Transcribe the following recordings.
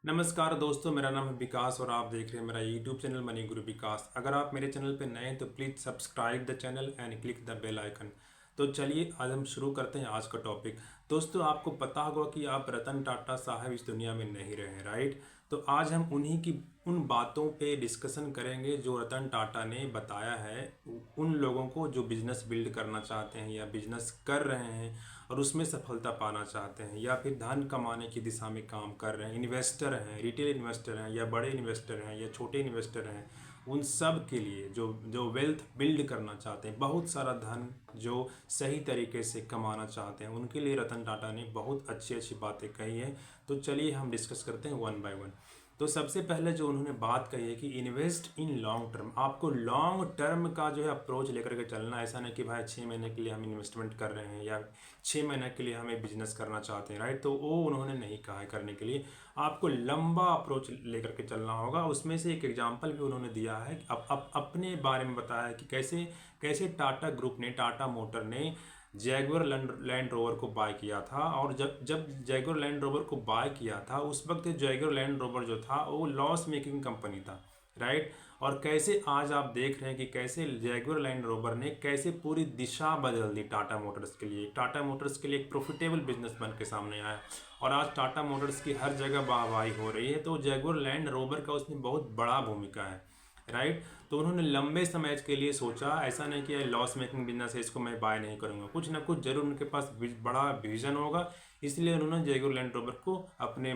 नमस्कार दोस्तों, मेरा नाम है विकास और आप देख रहे हैं मेरा यूट्यूब चैनल मनी गुरु विकास। अगर आप मेरे चैनल पे नए हैं तो please subscribe the channel and click the bell icon. तो चलिए आज हम शुरू करते हैं आज का टॉपिक। दोस्तों, आपको पता होगा कि आप रतन टाटा साहब इस दुनिया में नहीं रहे, राइट। तो आज हम उन्हीं की उन बातों पे डिस्कशन करेंगे जो रतन टाटा ने बताया है उन लोगों को जो बिजनेस बिल्ड करना चाहते हैं या बिजनेस कर रहे हैं और उसमें सफलता पाना चाहते हैं या फिर धन कमाने की दिशा में काम कर रहे हैं, इन्वेस्टर हैं, रिटेल इन्वेस्टर हैं या बड़े इन्वेस्टर हैं या छोटे इन्वेस्टर हैं, उन सब के लिए जो जो वेल्थ बिल्ड करना चाहते हैं, बहुत सारा धन जो सही तरीके से कमाना चाहते हैं, उनके लिए रतन टाटा ने बहुत अच्छी अच्छी बातें कही हैं। तो चलिए हम डिस्कस करते हैं वन बाय वन। तो सबसे पहले जो उन्होंने बात कही है कि इन्वेस्ट इन लॉन्ग टर्म। आपको लॉन्ग टर्म का जो है अप्रोच लेकर के चलना। ऐसा नहीं कि भाई 6 महीने के लिए हम इन्वेस्टमेंट कर रहे हैं या 6 महीने के लिए हमें बिजनेस करना चाहते हैं, राइट। तो वो उन्होंने नहीं कहा है करने के लिए। आपको लंबा अप्रोच लेकर के चलना होगा। उसमें से एक एग्जाम्पल भी उन्होंने दिया है, अपने बारे में बताया है कि कैसे कैसे टाटा ग्रुप ने, टाटा मोटर ने जैगुआर लैंड रोवर को बाय किया था। और जब जब जैगुआर लैंड रोवर को बाय किया था उस वक्त जैगुआर लैंड रोवर जो था वो लॉस मेकिंग कंपनी था, राइट। और कैसे आज आप देख रहे हैं कि कैसे जैगुआर लैंड रोवर ने कैसे पूरी दिशा बदल दी टाटा मोटर्स के लिए। टाटा मोटर्स के लिए एक प्रॉफिटेबल बिजनेस बन के सामने आया और आज टाटा मोटर्स की हर जगह वाहवाही हो रही है। तो जैगुआर लैंड रोवर का उसमें बहुत बड़ा भूमिका है, राइट। तो उन्होंने लंबे समय के लिए सोचा, ऐसा नहीं कि लॉस मेकिंग बिजनेस है इसको मैं बाय नहीं करूंगा, कुछ ना कुछ जरूर उनके पास बड़ा विजन होगा। इसलिए उन्होंने जैगुआर लैंड रोवर को अपने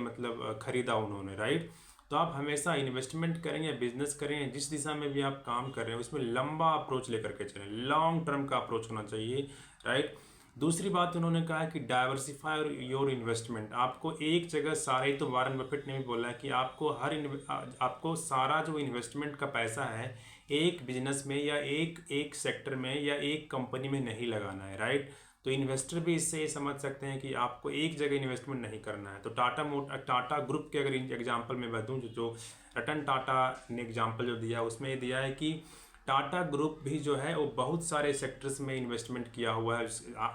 खरीदा उन्होंने, राइट। तो आप हमेशा इन्वेस्टमेंट करें या बिजनेस करें, जिस दिशा में भी आप काम कर रहे हैं उसमें लंबा अप्रोच लेकर के चलें, लॉन्ग टर्म का अप्रोच होना चाहिए, राइट। दूसरी बात उन्होंने कहा है कि डाइवर्सिफाई योर इन्वेस्टमेंट। आपको एक जगह सारे, तो वारन बफेट ने भी बोला है कि आपको सारा जो इन्वेस्टमेंट का पैसा है एक बिजनेस में या एक सेक्टर में या एक कंपनी में नहीं लगाना है, राइट। तो इन्वेस्टर भी इससे ये समझ सकते हैं कि आपको एक जगह इन्वेस्टमेंट नहीं करना है। तो टाटा ग्रुप के अगर एग्जाम्पल में बताऊँ, जो रतन टाटा ने एग्जाम्पल जो दिया उसमें ये दिया है कि टाटा ग्रुप भी जो है वो बहुत सारे सेक्टर्स में इन्वेस्टमेंट किया हुआ है।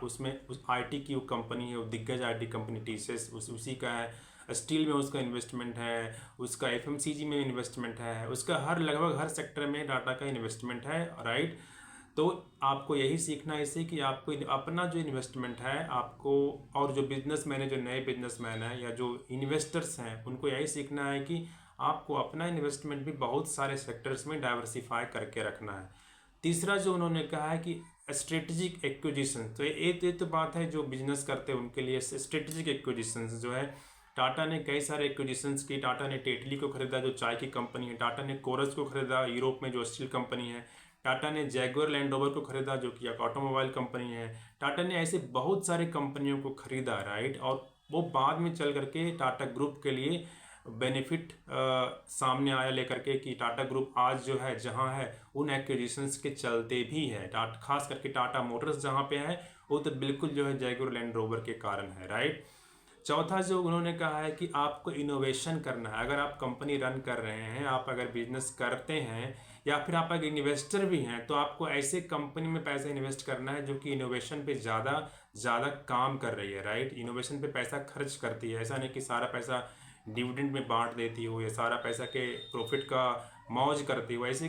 उसमें उस आईटी की वो कंपनी है, वो दिग्गज आईटी कंपनी टीसीएस उसी का है। स्टील में उसका इन्वेस्टमेंट है, उसका एफएमसीजी में इन्वेस्टमेंट है, उसका लगभग हर सेक्टर में टाटा का इन्वेस्टमेंट है, राइट। तो आपको यही सीखना है इससे कि आपको अपना जो इन्वेस्टमेंट है आपको, और जो बिजनेसमैन है, जो नए बिजनेसमैन है या जो इन्वेस्टर्स हैं, उनको यही सीखना है कि आपको अपना इन्वेस्टमेंट भी बहुत सारे सेक्टर्स में डाइवर्सिफाई करके रखना है। तीसरा जो उन्होंने कहा है कि स्ट्रेटेजिक एक्विजिशन। तो ये तो बात है जो बिजनेस करते हैं उनके लिए। स्ट्रेटेजिक एक्विजिशन जो है, टाटा ने कई सारे एक्विजिशंस की। टाटा ने टेटली को खरीदा जो चाय की कंपनी है, टाटा ने कोरस को खरीदा यूरोप में जो स्टील कंपनी है, टाटा ने जैगुआर लैंड रोवर को खरीदा जो कि एक ऑटोमोबाइल कंपनी है। टाटा ने ऐसे बहुत सारे कंपनियों को खरीदा, राइट। और वो बाद में चल करके टाटा ग्रुप के लिए बेनिफिट सामने आया लेकर के कि टाटा ग्रुप आज जो है जहां है उन एक्विजिशंस के चलते भी है। खास करके टाटा मोटर्स जहां पे है वो तो बिल्कुल जो है जैगुआर लैंड रोवर के कारण है, राइट। चौथा जो उन्होंने कहा है कि आपको इनोवेशन करना है। अगर आप कंपनी रन कर रहे हैं, आप अगर बिजनेस करते हैं या फिर आप अगर इन्वेस्टर भी हैं, तो आपको ऐसे कंपनी में पैसा इन्वेस्ट करना है जो कि इनोवेशन पे ज़्यादा ज़्यादा काम कर रही है, राइट। इनोवेशन पे पैसा खर्च करती है। ऐसा नहीं कि सारा पैसा डिविडेंड में बांट देती हो या सारा पैसा के प्रॉफिट का मौज करती हो। ऐसे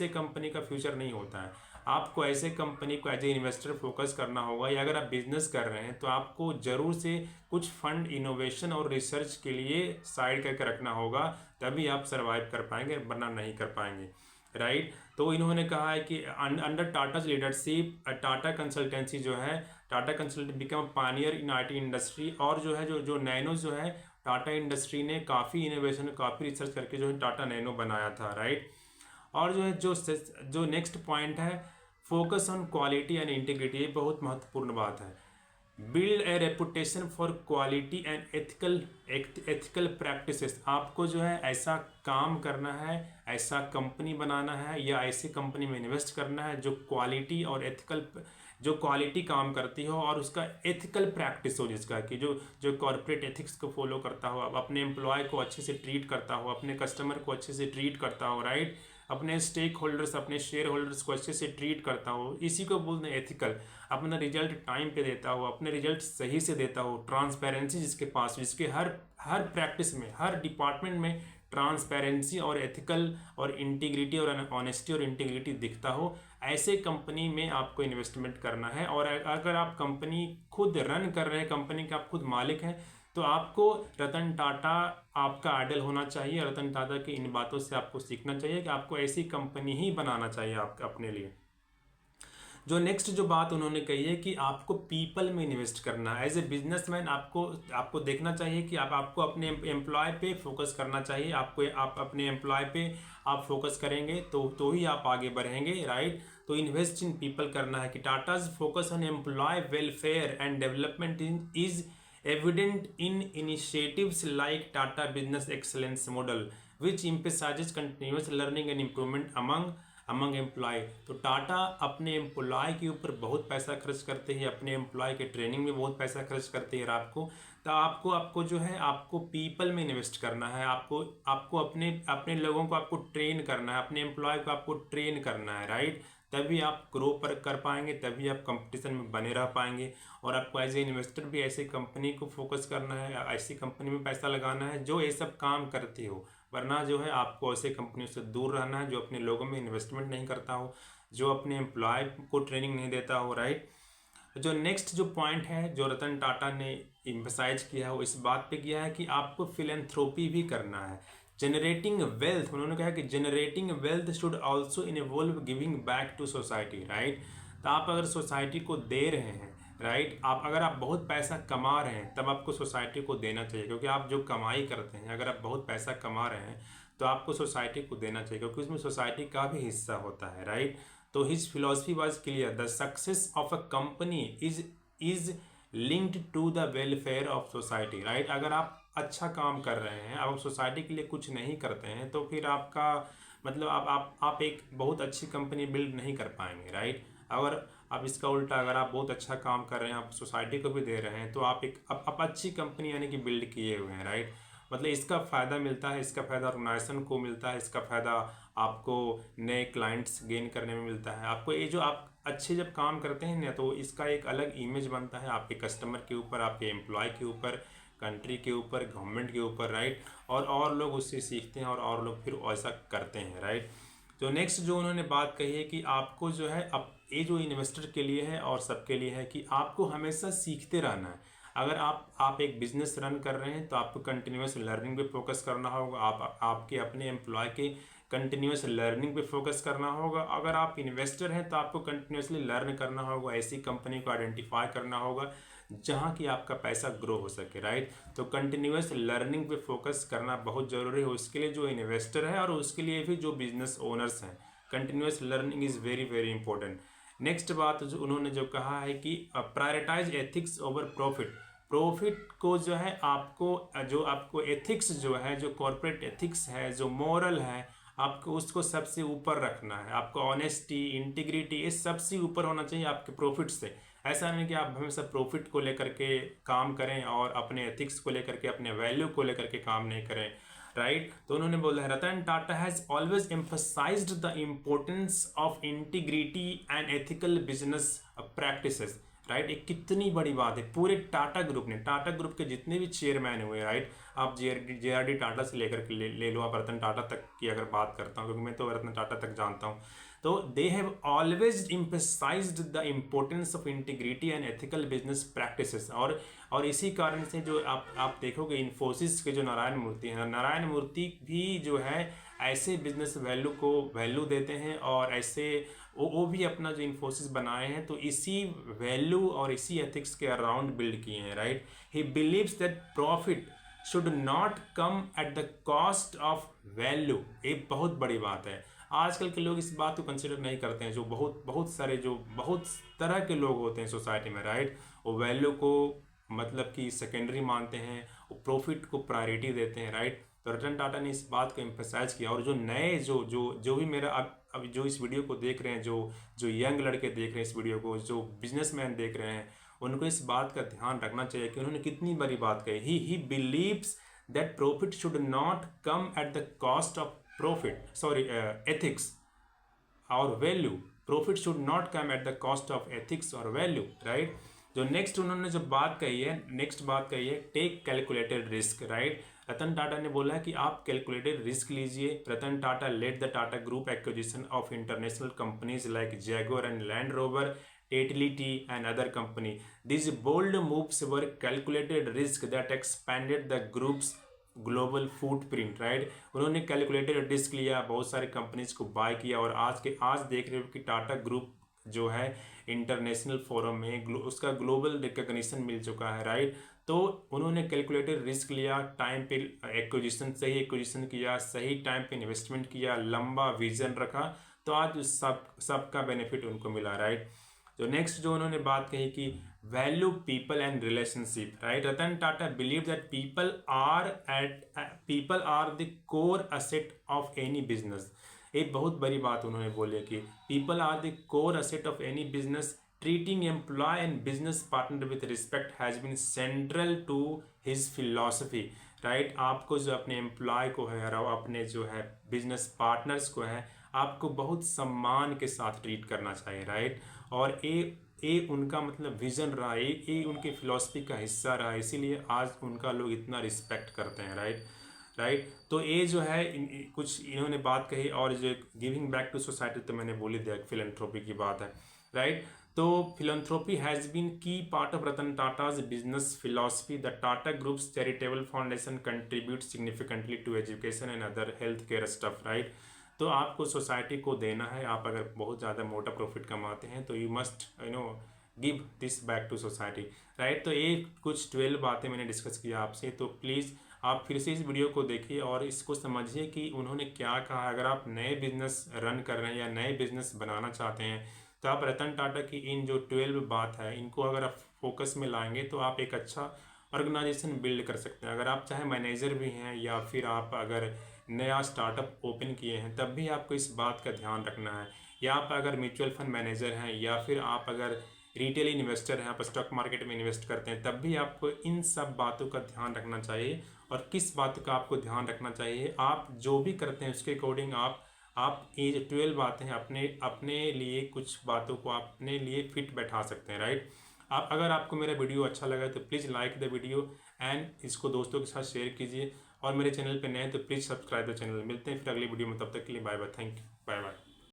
कंपनी का फ्यूचर नहीं होता है। आपको ऐसे कंपनी को एज ए इन्वेस्टर फोकस करना होगा, या अगर आप बिजनेस कर रहे हैं तो आपको जरूर से कुछ फंड इनोवेशन और रिसर्च के लिए साइड करके रखना होगा, तभी आप सर्वाइव कर पाएंगे, वरना नहीं कर पाएंगे, राइट। तो इन्होंने कहा है कि under Tata's leadership Tata consultancy जो है, Tata consultancy become pioneer in IT industry. और जो है जो नैनो जो है, टाटा इंडस्ट्री ने काफ़ी इनोवेशन, काफ़ी रिसर्च करके जो है टाटा नैनो बनाया था, राइट। और जो है जो नेक्स्ट पॉइंट है, focus on quality and integrity. ये बहुत महत्वपूर्ण बात है। Build a reputation for quality and ethical practices. आपको जो है ऐसा काम करना है, ऐसा कंपनी बनाना है या ऐसी कंपनी में इन्वेस्ट करना है जो क्वालिटी और जो क्वालिटी काम करती हो और उसका एथिकल प्रैक्टिस हो, जिसका कि जो कॉर्पोरेट एथिक्स को फॉलो करता हो, अपने एम्प्लॉय को अच्छे से ट्रीट करता हो, अपने कस्टमर को अच्छे से ट्रीट करता हो, राइट। अपने स्टेक होल्डर्स, अपने शेयर होल्डर्स को अच्छे से ट्रीट करता हो, इसी को बोलते हैं एथिकल। अपना रिजल्ट टाइम पे देता हो, अपने रिजल्ट सही से देता हो, ट्रांसपेरेंसी जिसके पास, जिसके हर हर प्रैक्टिस में, हर डिपार्टमेंट में ट्रांसपेरेंसी और एथिकल और इंटीग्रिटी और ऑनेस्टी और इंटीग्रिटी दिखता हो, ऐसे कंपनी में आपको इन्वेस्टमेंट करना है। और अगर आप कंपनी खुद रन कर रहे हैं, कंपनी के आप खुद मालिक हैं, तो आपको रतन टाटा आपका आइडल होना चाहिए। रतन टाटा की इन बातों से आपको सीखना चाहिए कि आपको ऐसी कंपनी ही बनाना चाहिए आप अपने लिए। जो नेक्स्ट जो बात उन्होंने कही है कि आपको पीपल में इन्वेस्ट करना है। एज ए बिजनेसमैन आपको देखना चाहिए कि आपको अपने एम्प्लॉय पे फोकस करना चाहिए। आप अपने एम्प्लॉय पे आप फोकस करेंगे तो ही आप आगे बढ़ेंगे, राइट। तो इन्वेस्ट इन पीपल करना है कि Tata's focus on employee welfare and development is evident in initiatives like Tata Business Excellence Model, which emphasizes continuous learning and improvement among employee। तो टाटा अपने एम्प्लॉय के ऊपर बहुत पैसा खर्च करते हैं, अपने एम्प्लॉय के ट्रेनिंग में बहुत पैसा खर्च करते हैं। तो आपको जो है आपको पीपल में इन्वेस्ट करना है। आपको अपने लोगों को आपको ट्रेन करना है, अपने एम्प्लॉय को आपको ट्रेन करना है, राइट। तभी आप ग्रो कर पाएंगे, तभी आप कंपटीशन में बने रह पाएंगे। और आपको एज ए इन्वेस्टर भी ऐसी कंपनी को फोकस करना है, ऐसी कंपनी में पैसा लगाना है जो ये सब काम करती हो। वरना जो है आपको ऐसे कंपनियों से दूर रहना है जो अपने लोगों में इन्वेस्टमेंट नहीं करता हो, जो अपने एम्प्लॉय को ट्रेनिंग नहीं देता हो, राइट। जो नेक्स्ट जो पॉइंट है जो रतन टाटा ने एम्फसाइज किया है वो इस बात पे किया है कि आपको फिलेंथ्रोपी भी करना है। जनरेटिंग वेल्थ, उन्होंने कहा कि generating wealth should also involve giving back to society, right. तो आप अगर सोसाइटी को दे रहे हैं, राइट, अगर आप बहुत पैसा कमा रहे हैं तब आपको सोसाइटी को देना चाहिए, क्योंकि आप जो कमाई करते हैं, अगर आप बहुत पैसा कमा रहे हैं तो आपको सोसाइटी को देना चाहिए, क्योंकि उसमें सोसाइटी का भी हिस्सा होता है, राइट। तो his philosophy was clear, the success of a company is linked to the welfare of society, right. अगर आप अच्छा काम कर रहे हैं, आप सोसाइटी के लिए कुछ नहीं करते हैं, तो फिर आपका मतलब आप एक बहुत अच्छी कंपनी बिल्ड नहीं कर पाएंगे, राइट। अगर आप इसका उल्टा, अगर आप बहुत अच्छा काम कर रहे हैं, आप सोसाइटी को भी दे रहे हैं, तो आप अच्छी कंपनी यानी कि बिल्ड किए हुए हैं, राइट। मतलब इसका फ़ायदा मिलता है, इसका फ़ायदा ऑर्गेनाइजेशन को मिलता है, इसका फ़ायदा आपको नए क्लाइंट्स गेन करने में मिलता है। आपको ये जो आप अच्छे जब काम करते हैं ना, तो इसका एक अलग इमेज बनता है आपके कस्टमर के ऊपर, आपके एम्प्लॉय के ऊपर, कंट्री के ऊपर, गवर्नमेंट के ऊपर, राइट। और लोग उससे सीखते हैं और लोग फिर ऐसा करते हैं, राइट। तो नेक्स्ट जो उन्होंने बात कही है कि आपको जो है अब ये जो इन्वेस्टर के लिए है और सबके लिए है कि आपको हमेशा सीखते रहना है। अगर आप एक बिजनेस रन कर रहे हैं तो आपको कंटिन्यूस लर्निंग पे फोकस करना होगा। आपके अपने एम्प्लॉय के कंटिन्यूस लर्निंग पे फोकस करना होगा। अगर आप इन्वेस्टर हैं तो आपको कंटिन्यूसली लर्न करना होगा, ऐसी कंपनी को आइडेंटिफाई करना होगा जहाँ की आपका पैसा ग्रो हो सके, राइट। तो कंटिन्यूस लर्निंग पे फोकस करना बहुत ज़रूरी है उसके लिए जो इन्वेस्टर है और उसके लिए भी जो बिजनेस ओनर्स हैं। Continuous learning is very very important. Next बात जो उन्होंने जो कहा है कि prioritise ethics over profit. Profit को जो है आपको एथिक्स जो है, जो कॉर्पोरेट एथिक्स है, जो मॉरल है, आपको उसको सबसे ऊपर रखना है। आपको ऑनेस्टी, इंटीग्रिटी, ये सबसे ऊपर होना चाहिए आपके प्रॉफिट से। ऐसा नहीं कि आप हमेशा प्रॉफिट को लेकर के काम करें और अपने एथिक्स को लेकर के, अपने वैल्यू को लेकर के काम नहीं करें, राइट। तो उन्होंने बोला है Ratan Tata has always emphasized the importance of integrity and ethical business practices, right. एक कितनी बड़ी बात है पूरे टाटा ग्रुप ने, टाटा ग्रुप के जितने भी चेयरमैन हुए, राइट। आप जे आर डी टाटा से लेकर के ले लो, आप रतन टाटा तक की अगर बात करता हूँ, क्योंकि मैं तो रतन टाटा तक जानता हूँ, तो they have always emphasized the importance of integrity and ethical business practices. और इसी कारण से जो आप देखोगे इन्फोसिस के जो नारायण मूर्ति हैं, नारायण मूर्ति भी जो है ऐसे बिजनेस वैल्यू को वैल्यू देते हैं और ऐसे वो भी अपना जो इन्फोसिस बनाए हैं तो इसी वैल्यू और इसी एथिक्स के अराउंड बिल्ड किए हैं, right. He believes that profit should not come at the cost of value. एक बहुत बड़ी बात है, आजकल के लोग इस बात को कंसिडर नहीं करते हैं। जो बहुत सारे जो बहुत तरह के लोग होते हैं सोसाइटी में, राइट, वो वैल्यू को मतलब कि सेकेंडरी मानते हैं, वो प्रॉफिट को प्रायोरिटी देते हैं, राइट। तो रतन टाटा ने इस बात को एम्फसाइज किया। और जो नए जो भी मेरा अब जो इस वीडियो को देख रहे हैं, जो यंग लड़के देख रहे हैं इस वीडियो को, जो बिजनेसमैन देख रहे हैं, उनको इस बात का ध्यान रखना चाहिए कि उन्होंने कितनी बड़ी बात कही। He believes that profit should not come at the cost of ethics और value. Profit should not come at the cost of ethics और वैल्यू, राइट. जो नेक्स्ट उन्होंने जो बात कही है, take calculated risk, right. Ratan Tata ने बोला है कि आप कैलकुलेटेड रिस्क लीजिए. Ratan Tata led the Tata group acquisition of international companies like Jaguar and Land Rover, Italy and other company. These bold moves were calculated risk that expanded the group's global footprint, right. उन्होंने calculated risk लिया, बहुत सारे companies को bye किया और आज देख रहे हो कि टाटा ग्रुप जो है इंटरनेशनल फोरम में उसका ग्लोबल रिकग्निशन मिल चुका है, राइट. तो उन्होंने कैलकुलेटेड रिस्क लिया, टाइम पे सही एक्विजिशन किया, सही टाइम पे इन्वेस्टमेंट किया, लंबा विजन रखा, तो आज सबका बेनिफिट उनको मिला, राइट. तो नेक्स्ट जो उन्होंने बात कही कि value people and relationship, right. Ratan Tata believe that people are the core asset of any business. एक बहुत बड़ी बात उन्होंने बोली कि people are the core asset of any business. Treating employee and business partner with respect has been central to his philosophy, right. आपको जो अपने एम्प्लॉय को है और अपने जो है बिजनेस पार्टनर्स को है, आपको बहुत सम्मान के साथ ट्रीट करना चाहिए, राइट. और ये उनका मतलब विजन रहा, ये उनकी फिलॉसफी का हिस्सा रहा, इसीलिए आज उनका लोग इतना रिस्पेक्ट करते हैं, राइट. तो ये जो है कुछ इन्होंने बात कही. और जो गिविंग बैक टू सोसाइटी तो मैंने बोली दिया, फिलैंथ्रोपी की बात है, राइट. तो philanthropy has been key part of Ratan Tata's business philosophy. The Tata group's charitable foundation contribute significantly to education and other health care stuff, right. तो आपको सोसाइटी को देना है. आप अगर बहुत ज़्यादा मोटा प्रॉफिट कमाते हैं तो you must give this back to society, right. तो ये कुछ 12 बातें मैंने डिस्कस किया आपसे. तो प्लीज़ आप फिर से इस वीडियो को देखिए और इसको समझिए कि उन्होंने क्या कहा. अगर आप नए बिजनेस रन कर रहे हैं या नए बिजनेस बनाना चाहते हैं तो आप रतन टाटा की इन जो 12 बात है इनको अगर आप फोकस में लाएंगे तो आप एक अच्छा ऑर्गेनाइजेशन बिल्ड कर सकते हैं. अगर आप चाहे मैनेजर भी हैं या फिर आप अगर नया स्टार्टअप ओपन किए हैं तब भी आपको इस बात का ध्यान रखना है. या आप अगर म्यूचुअल फंड मैनेजर हैं या फिर आप अगर रिटेल इन्वेस्टर हैं, आप स्टॉक मार्केट में इन्वेस्ट करते हैं, तब भी आपको इन सब बातों का ध्यान रखना चाहिए. और किस बात का आपको ध्यान रखना चाहिए, आप जो भी करते हैं उसके अकॉर्डिंग आप ये जो 12 बातें हैं अपने लिए कुछ बातों को अपने लिए फिट बैठा सकते हैं, राइट. अगर आपको मेरा वीडियो अच्छा लगा तो please like the video and इसको दोस्तों के साथ शेयर कीजिए. और मेरे चैनल पे नए हैं तो प्लीज़ सब्सक्राइब द चैनल. मिलते हैं फिर अगली वीडियो में, तब तक के लिए bye bye. Thank you, bye bye.